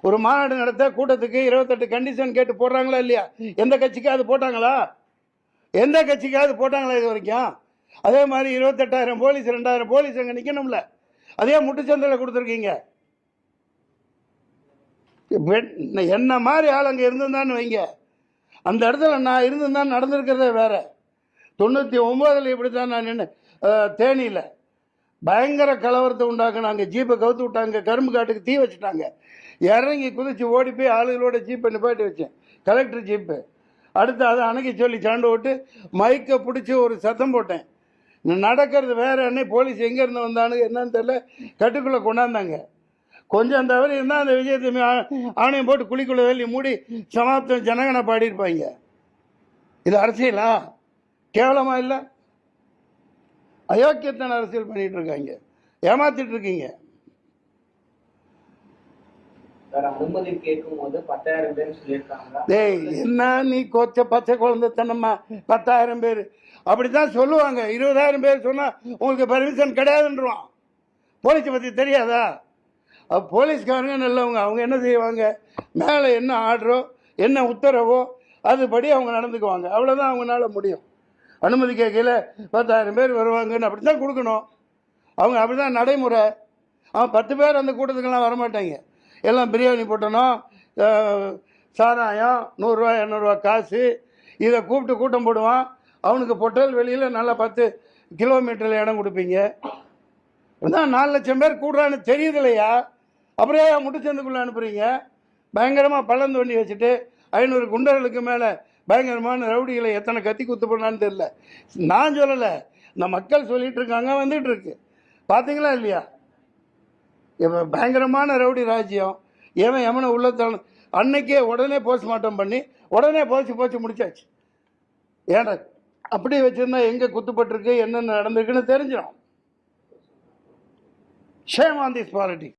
ஒரு மாநாடு நடத்த கூட்டத்துக்கு 28 கண்டிஷன் கேட்டு போடுறாங்களா இல்லையா? எந்த கட்சிக்காவது போட்டாங்களா? எந்த கட்சிக்காவது போட்டாங்களா இது வரைக்கும்? அதே மாதிரி 28,000 போலீஸ் 2,000 போலீஸ் அங்கே நிற்கணும்ல. அதே முட்டுச்சந்தையில் கொடுத்துருக்கீங்க. என்ன மாதிரி ஆள் அங்கே இருந்திருந்தான்னு வைங்க, அந்த இடத்துல நான் இருந்திருந்தான் நடந்திருக்கிறதே வேற. 99 இப்படி தான் நான் நின்று தேனியில் பயங்கர கலவரத்தை உண்டாக்குன. அங்கே ஜீப்பை கவுத்து விட்டாங்க, கரும்பு காட்டுக்கு தீ வச்சுட்டாங்க. இறங்கி குதிச்சு ஓடி போய் ஆளுகளோட ஜீப்பை நிப்பாட்டி வச்சேன், கலெக்டர் ஜீப்பு. அடுத்து அதை அணைக்க சொல்லி சண்டை விட்டு மைக்கை பிடிச்சி ஒரு சத்தம் போட்டேன். நடக்கிறது வேற. அன்னைக்கு போலீஸ் எங்கேருந்து வந்தானு என்னன்னு தெரியல, கட்டுக்குள்ளே கொண்டாந்தாங்க. கொஞ்சம் தவறு இருந்தால் அந்த விஜயத்தை ஆணையம் போட்டு குழிக்குள்ள வேலி மூடி சமாப்தம் ஜனகனை பாடியிருப்பாங்க. இது அரசியலா? கேவலமா இல்லை? அயோக்கியத்தன அரசியல் பண்ணிட்டு இருக்காங்க, ஏமாத்திட்டு இருக்கீங்க. அனுமதி கேட்கும் போது 10,000 பேர் சொல்லியிருக்காங்க. டேய், என்ன நீ கோச்ச பச்சை குழந்தை தனமா? 10,000 பேர் அப்படித்தான் சொல்லுவாங்க. 20,000 பேர் சொன்னா உங்களுக்கு பர்மிஷன் கிடையாதுன்றான். போலீஸை பற்றி தெரியாதா? போலீஸ்காரங்க நல்லவங்க. அவங்க என்ன செய்வாங்க? மேலே என்ன ஆர்டரோ என்ன உத்தரவோ அதுபடி அவங்க நடந்துக்குவாங்க. அவ்வளோதான் அவங்களால முடியும். அனுமதி கேட்கல 10,000 பேர் வருவாங்கன்னு அப்படி தான் கொடுக்கணும். அவங்க அப்படி தான் நடைமுறை. 10 பேர் அந்த கூட்டத்துக்கெல்லாம் வரமாட்டாங்க. எல்லாம் பிரியாணி போட்டணும், சாராயம் 100 ரூபா 200 ரூபா காசு, இதை கூப்பிட்டு கூட்டம் போடுவான். அவனுக்கு பொட்டல் வெளியில் நல்லா 10 கிலோமீட்டரில் இடம் கொடுப்பீங்க. அதான் 4 லட்சம் பேர் கூடுறான்னு தெரியுது இல்லையா? அப்புறம் ஏன் முட்டுச்சந்துக்குள்ளே அனுப்புறீங்க? பயங்கரமாக பள்ளம் தோண்டி வச்சுட்டு 500 குண்டர்களுக்கு மேலே பயங்கரமான ரவுடிகளை எத்தனை கத்தி குத்து பண்ணான்னு தெரியல. நான் சொல்லலை, இந்த மக்கள் சொல்லிட்டு இருக்காங்க, வந்துட்டு இருக்கு. பார்த்தீங்களா இல்லையா? இப்போ பயங்கரமான ரவுடி ராஜ்யம். ஏன் எவனை உள்ளத்தான அன்னைக்கே உடனே போஸ்ட்மார்ட்டம் பண்ணி உடனே போச்சு முடிச்சாச்சு. ஏன்டா அப்படி வச்சுருந்தா எங்கே குத்துப்பட்டிருக்கு என்னென்ன நடந்திருக்குன்னு தெரிஞ்சிடும். Shame on this politics.